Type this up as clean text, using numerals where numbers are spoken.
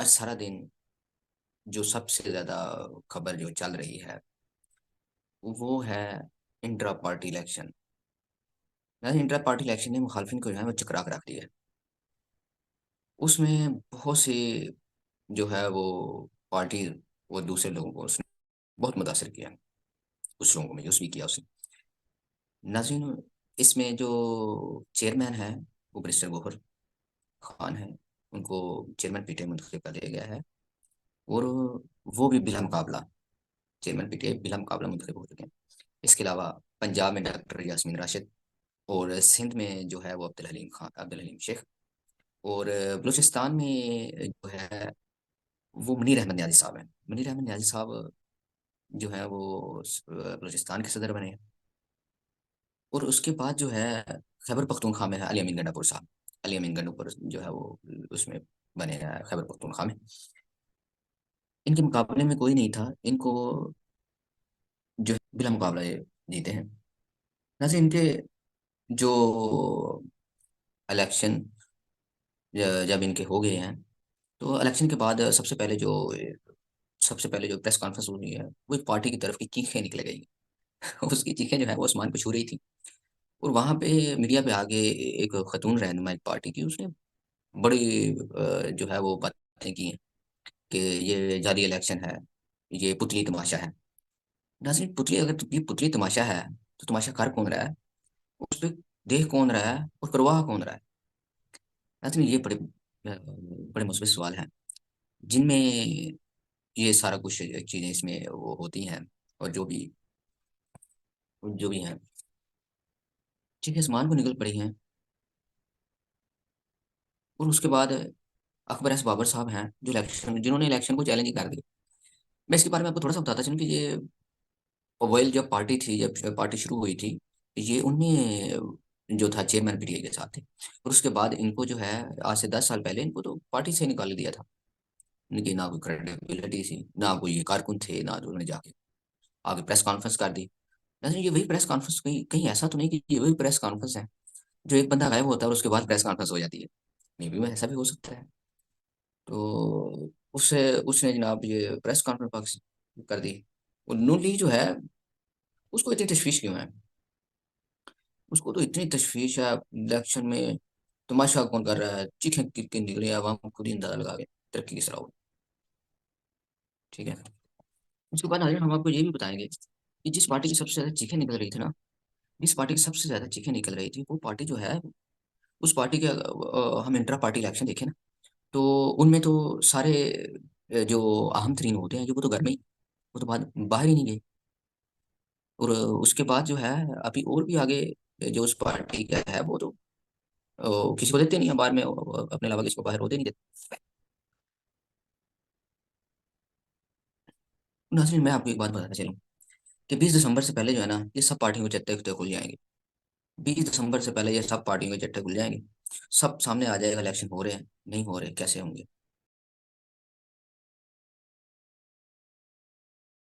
आज सारा दिन जो सबसे ज्यादा खबर जो चल रही है वो है इंट्रा पार्टी इलेक्शन। यानी इंट्रा पार्टी इलेक्शन ने मुखालफिन को जो है वो चकरा कर रख दिया है। उसमें बहुत सी जो है वो पार्टी वो दूसरे लोगों को उसने बहुत मुतासर किया है। कुछ लोगों को मायूस भी किया उसने। नाज़रीन, इसमें जो चेयरमैन है वो बैरिस्टर गौहर खान है। उनको चेयरमैन पीटीआई मुंतखब कर दिया गया है। और वो भी बिला मुकाबला चेयरमैन पीटीआई बिला मुकाबला मुंतखब हो चुके हैं। इसके अलावा पंजाब में डॉक्टर यास्मीन राशिद, और सिंध में जो है वो अब्दुल हलीम शेख, और बलूचिस्तान में जो है वो मुनीर अहमद न्याजी साहब हैं। मुनीर अहमद न्याजी साहब जो है वो बलूचिस्तान के सदर बने हैं। और उसके बाद जो है खैबर पख्तूनख्वा में है अली अमीन गंडापुर साहब। अली अमीन गंडापुर जो है वो उसमें बने हैं खैबर पख्तूनख्वा में। इनके मुकाबले में कोई नहीं था। इनको जो है बिला मुकाबला ये जीते हैं। वैसे इनके जो इलेक्शन जब इनके हो गए हैं तो इलेक्शन के बाद सबसे पहले जो प्रेस कॉन्फ्रेंस हुई है वो एक पार्टी की तरफ की चीखें निकल गई। उसकी चीखें जो है वो आसमान को छू रही थी। और वहां पे मीडिया पे आगे एक खतून रहनुमा एक पार्टी की उसने बड़ी जो है वो बातें की हैं कि ये जाली इलेक्शन है, ये पुतली तमाशा है। नाज़रीन, पुतली अगर ये पुतली तमाशा है तो तमाशा कर कौन रहा है, उस पर देख कौन रहा है और करवा कौन रहा है? नाज़रीन, ये बड़े मुश्किल सवाल हैं जिनमें ये सारा कुछ चीज़ें इसमें वो होती हैं। और जो भी हैं चीखें आसमान को निकल पड़ी हैं। और उसके बाद अकबर एस बाबर साहब हैं जो इलेक्शन जिन्होंने इलेक्शन को चैलेंज कर दिया। मैं इसके बारे में आपको थोड़ा सा बताता चलूँ कि ये ओवैल जब पार्टी थी, जब पार्टी शुरू हुई थी, ये उनमें जो था चेयरमैन पीटीआई के साथ थे। और उसके बाद इनको जो है आज से 10 साल पहले इनको तो पार्टी से निकाल दिया था। इनकी ना कोई क्रेडिबिलिटी थी, ना कोई ये कारकुन थे, ना जो उन्होंने जाके आगे प्रेस कॉन्फ्रेंस कर दी। लेकिन ये वही प्रेस कॉन्फ्रेंस, कहीं कहीं ऐसा तो नहीं कि ये वही प्रेस कॉन्फ्रेंस है जो एक बंदा गायब होता है और उसके बाद प्रेस कॉन्फ्रेंस हो जाती है? मे भी ऐसा भी हो सकता है। तो उससे उसने जनाब ये प्रेस कॉन्फ्रेंस कर दी। और नून लीग जो है उसको इतनी तशवीश क्यों है? उसको तो इतनी तशवीश है इलेक्शन में। तमाशा कौन कर रहा है, चीखें किन किन निकली है, आवाम खुद ही अंदाजा लगा के तरक्की किस तरह होगी। ठीक है। उसके बाद नाज़रीन हम आपको ये भी बताएंगे कि जिस पार्टी की सबसे ज्यादा चीखें निकल रही थी ना, जिस पार्टी की सबसे ज्यादा चीखें निकल रही थी वो पार्टी जो है उस पार्टी के हम इंट्रा पार्टी इलेक्शन देखें ना, तो उनमें तो सारे जो अहम तरीन होते हैं जो वो तो घर में ही, वो तो बाहर ही नहीं गए। और उसके बाद जो है अभी और भी आगे जो उस पार्टी का है वो तो किसी को देते नहीं है बाहर में, अपने अलावा किसी को बाहर होते नहीं देते। नाज़रीन, मैं आपको एक बात बताना चलूँ कि 20 दिसंबर से पहले जो है ना ये सब पार्टियों के चट्टे खुल जाएंगे। 20 दिसंबर से पहले ये सब पार्टियों के चट्टे खुल जाएंगे। सब सामने आ जाएगा इलेक्शन हो रहे हैं नहीं हो रहे कैसे होंगे।